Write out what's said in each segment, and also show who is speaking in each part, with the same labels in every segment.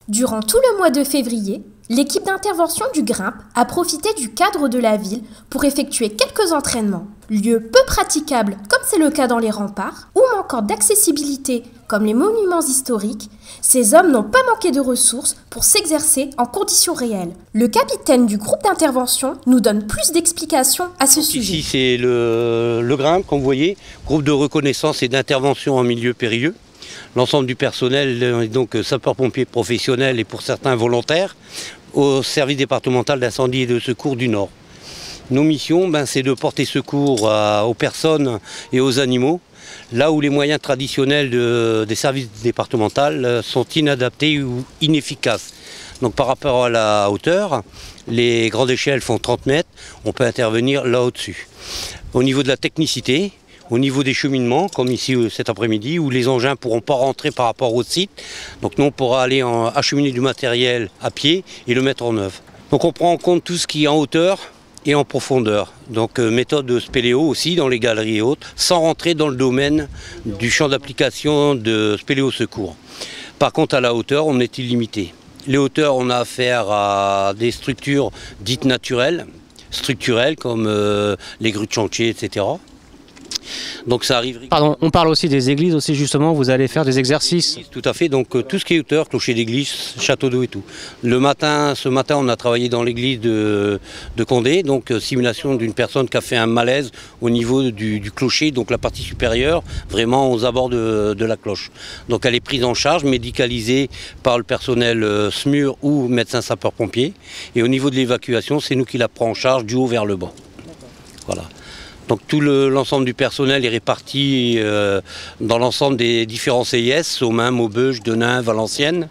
Speaker 1: Durant tout le mois de février, l'équipe d'intervention du GRIMP a profité du cadre de la ville pour effectuer quelques entraînements. Lieux peu praticables, comme c'est le cas dans les remparts, ou manquant d'accessibilité, comme les monuments historiques, ces hommes n'ont pas manqué de ressources pour s'exercer en conditions réelles. Le capitaine du groupe d'intervention nous donne plus d'explications à ce sujet.
Speaker 2: Ici, c'est le GRIMP, comme vous voyez, groupe de reconnaissance et d'intervention en milieu périlleux. L'ensemble du personnel est donc sapeurs-pompiers professionnels et pour certains volontaires au service départemental d'incendie et de secours du Nord. Nos missions, c'est de porter secours aux personnes et aux animaux, là où les moyens traditionnels des services départementaux sont inadaptés ou inefficaces. Donc par rapport à la hauteur, les grandes échelles font 30 mètres, on peut intervenir là au-dessus. Au niveau de la technicité, au niveau des cheminements, comme ici cet après-midi, où les engins ne pourront pas rentrer par rapport au site. Donc nous, on pourra aller acheminer du matériel à pied et le mettre en œuvre. Donc on prend en compte tout ce qui est en hauteur et en profondeur. Donc méthode de spéléo aussi dans les galeries et autres, sans rentrer dans le domaine du champ d'application de spéléo secours. Par contre, à la hauteur, on est illimité. Les hauteurs, on a affaire à des structures dites naturelles, structurelles, comme les grues de chantier, etc. Donc ça arrive.
Speaker 3: Pardon, on parle aussi des églises aussi justement, vous allez faire des exercices.
Speaker 2: Tout à fait, donc tout ce qui est hauteur, clocher d'église, château d'eau et tout. Ce matin on a travaillé dans l'église de Condé, donc simulation d'une personne qui a fait un malaise au niveau du clocher, donc la partie supérieure, vraiment aux abords de la cloche. Donc elle est prise en charge, médicalisée par le personnel SMUR ou médecin sapeur-pompier. Et au niveau de l'évacuation, c'est nous qui la prenons en charge du haut vers le bas. Voilà. Donc tout l'ensemble du personnel est réparti dans l'ensemble des différents CIS, Somain, Maubeuge, Denain, Valenciennes.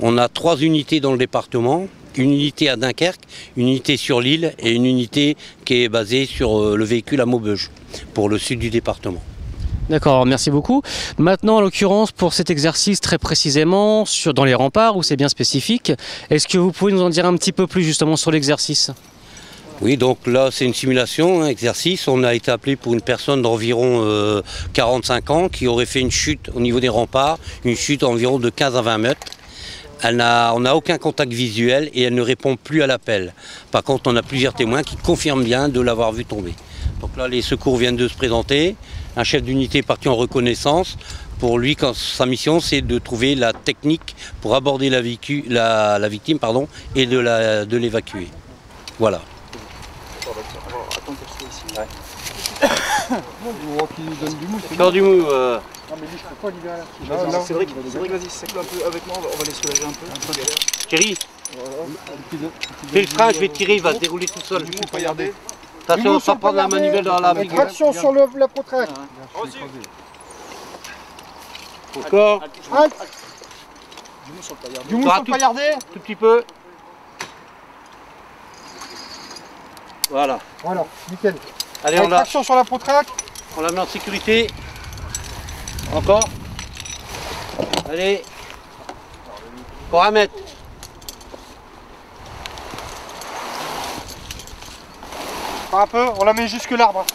Speaker 2: On a 3 unités dans le département, une unité à Dunkerque, une unité sur l'île et une unité qui est basée sur le véhicule à Maubeuge, pour le sud du département.
Speaker 3: D'accord, merci beaucoup. Maintenant, en l'occurrence, pour cet exercice très précisément, dans les remparts, où c'est bien spécifique, est-ce que vous pouvez nous en dire un petit peu plus justement sur l'exercice ?
Speaker 2: Oui, donc là c'est une simulation, un exercice. On a été appelé pour une personne d'environ 45 ans qui aurait fait une chute au niveau des remparts, une chute environ de 15 à 20 mètres. On n'a aucun contact visuel et elle ne répond plus à l'appel. Par contre, on a plusieurs témoins qui confirment bien de l'avoir vue tomber. Donc là, les secours viennent de se présenter. Un chef d'unité est parti en reconnaissance. Pour lui, sa mission, c'est de trouver la technique pour aborder la victime et de l'évacuer. Voilà. Faire du mou.
Speaker 4: Non mais lui je peux pas libérer là. C'est vrai que vas-y, c'est un peu avec moi, on va les soulager un peu.
Speaker 2: Thierry, fais le frein, je vais tirer, il va se dérouler tout seul. Attention, sans prendre la manivelle dans la brique.
Speaker 4: Traction sur la protraque.
Speaker 2: Encore.
Speaker 4: Du mou sur le paillardé.
Speaker 2: Tout petit peu. Voilà.
Speaker 4: Voilà, nickel.
Speaker 2: Allez, on la
Speaker 4: traction sur la protraque.
Speaker 2: On la met en sécurité. Encore. Allez. Encore 1 mètre.
Speaker 4: Pas un peu, on la met jusque l'arbre.